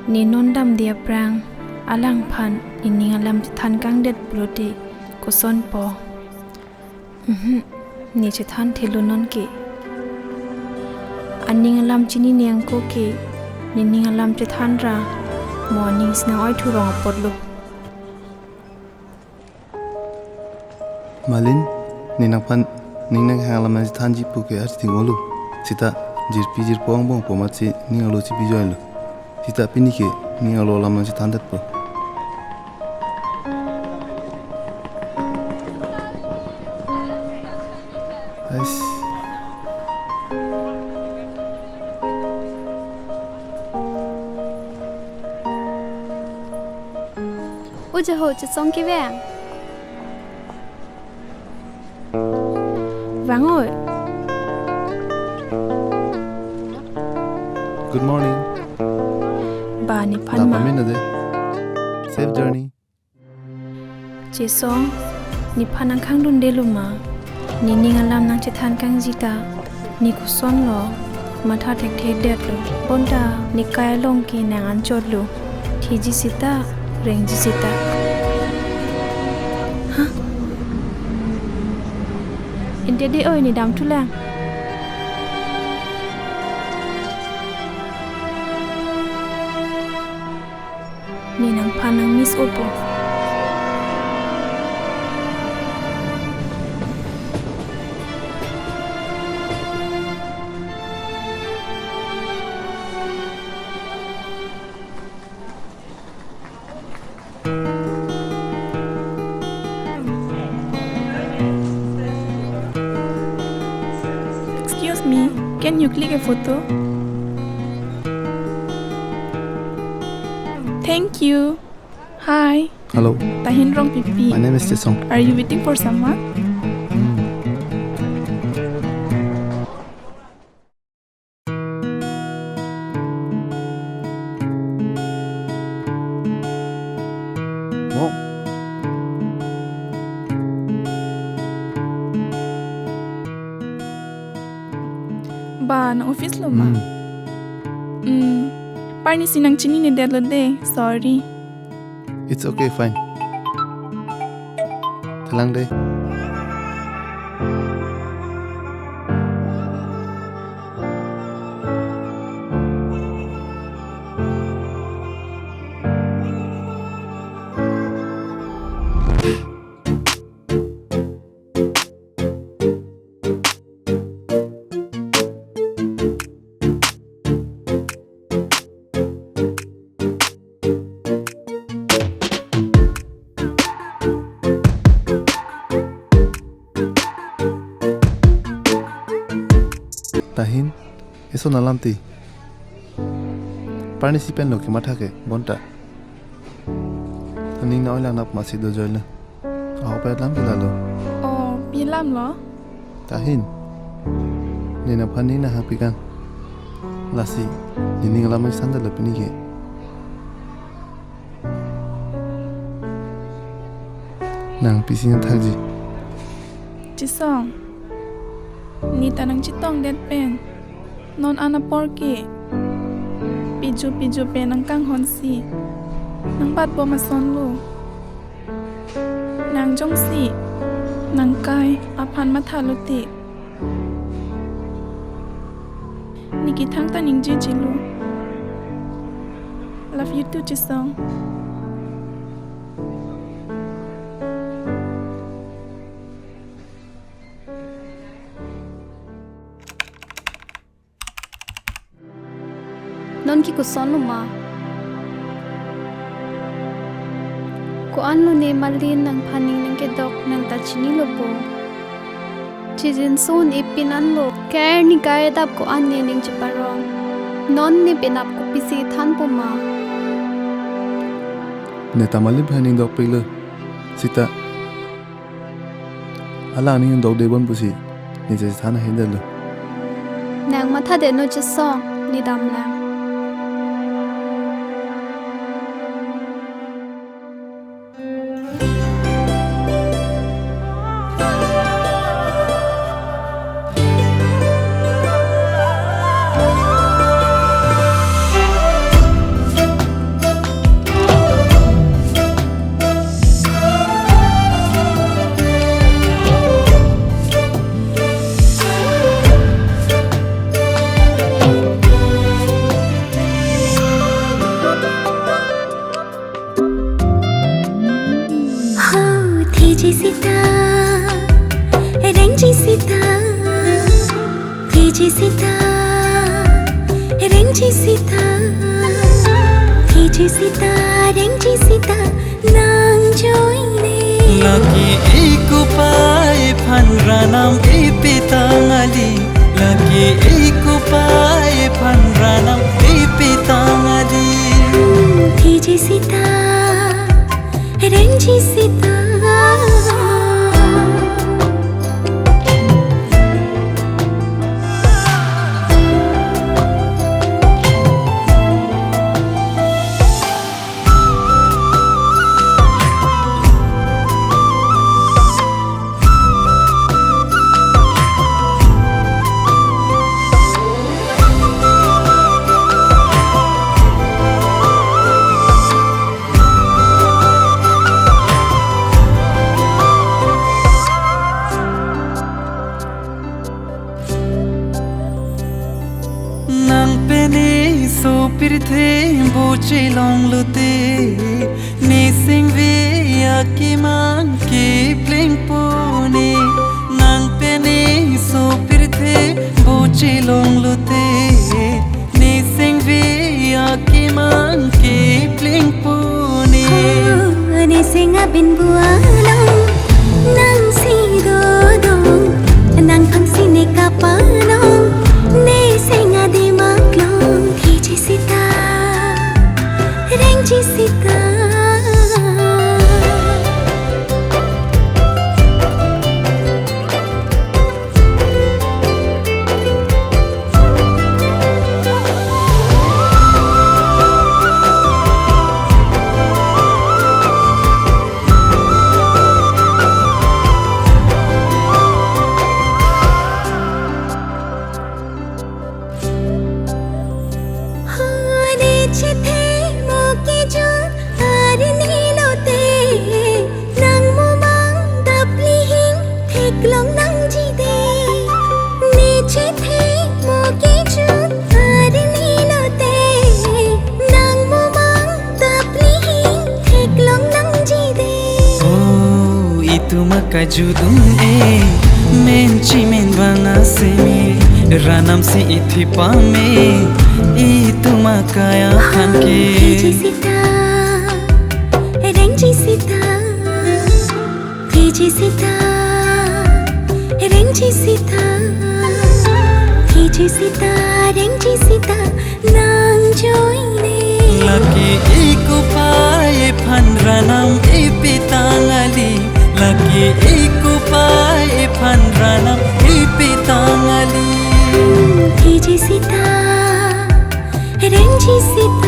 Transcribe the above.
ni nondam dia prang alang phan ni alam than kang det bloti ko son po ni che than thelunon ke aning alam chini niang ko ke ni alam che than ra morning sna oi thu rong potlu Malin ninang pan ninang halam na thanji puke ar tingolu sita jirpi jir pong bong pomachi ningalo chi bijoilo sita pinike ningalo lam na thandat po ais Uja ho Jirsong ki vang. Vang ơi. Good morning. Ba ni phan ma. Safe journey. Jirsong ni phan ang khang dun de luma. Ni alam nang che than kang jita. Ni ku son lo. Matha thek thek det lo. Bonda ni kai long ki nang an chot lo. Thiji sita reng ji sita. Ha? India de oi ni dam thu lang. Ni nang phan nang miss opo. Excuse me, can you click a photo? Thank you. Hi. Hello. Tahin Rongpharpi. My name is Jirsong. Are you waiting for someone? Mo. Ba na office lo ma. Parni sinang chini ni dead lo de. Sorry. It's okay, fine. Thalang day. Tahin, eso nalam ti. Participan lo ke mathake bonta. Taning na oilang nap masih do join. Ako pa lam kilalo. Oh, pilam lo. Tahin. Ni na pani na hapikan. Lasi, ni ngalam sanda lapini ke. Nang pising thakji. Jirsong. Ni tanang chitong det pen. Non ana porki. Piju pen ang kang honsi. Nang bat bo mason lu. Nang jong si. Nang kai apan mathaluti. Niki thang taning jilu. Love you too, Jirsong. Non ki ko son luma. Ko an lo ne Malin nang paning nang ke dok nang ta chini lo po. Chizin son ipinan lo. Care ni kaya dap ko an ne ning chiparong. Non ni pinap ko pisi than po ma. Ne tamalin paning dok pila. Sita. Ala ning dok de bon pusi. Ni je thana hendelo. Nang matha de no Jirsong ni dam lang. hitched sita rengji sita nang joine lagi Ekopai phanranam ipitangali lagi Ekopai phanranam ipitangali hitched sita rengji sita Long lute ni sing ve aki man ki pling pone nang pene so pirthe boche long lute ni sing ve aki man ki pling pone ni sing abin bualo nang si do do nang khang si ne ka pano ni sing adi maklong hitched sita rengji sita kajudum menci men banga semi ranam se ithi pame itu makaya hanke hitched sita rengji sita hitched sita rengji sita hitched sita rengji sita nang joine lagi Ekopai phanranam ipitangali lagi Ekopai phanranam ipitangali hitched sita rengji sita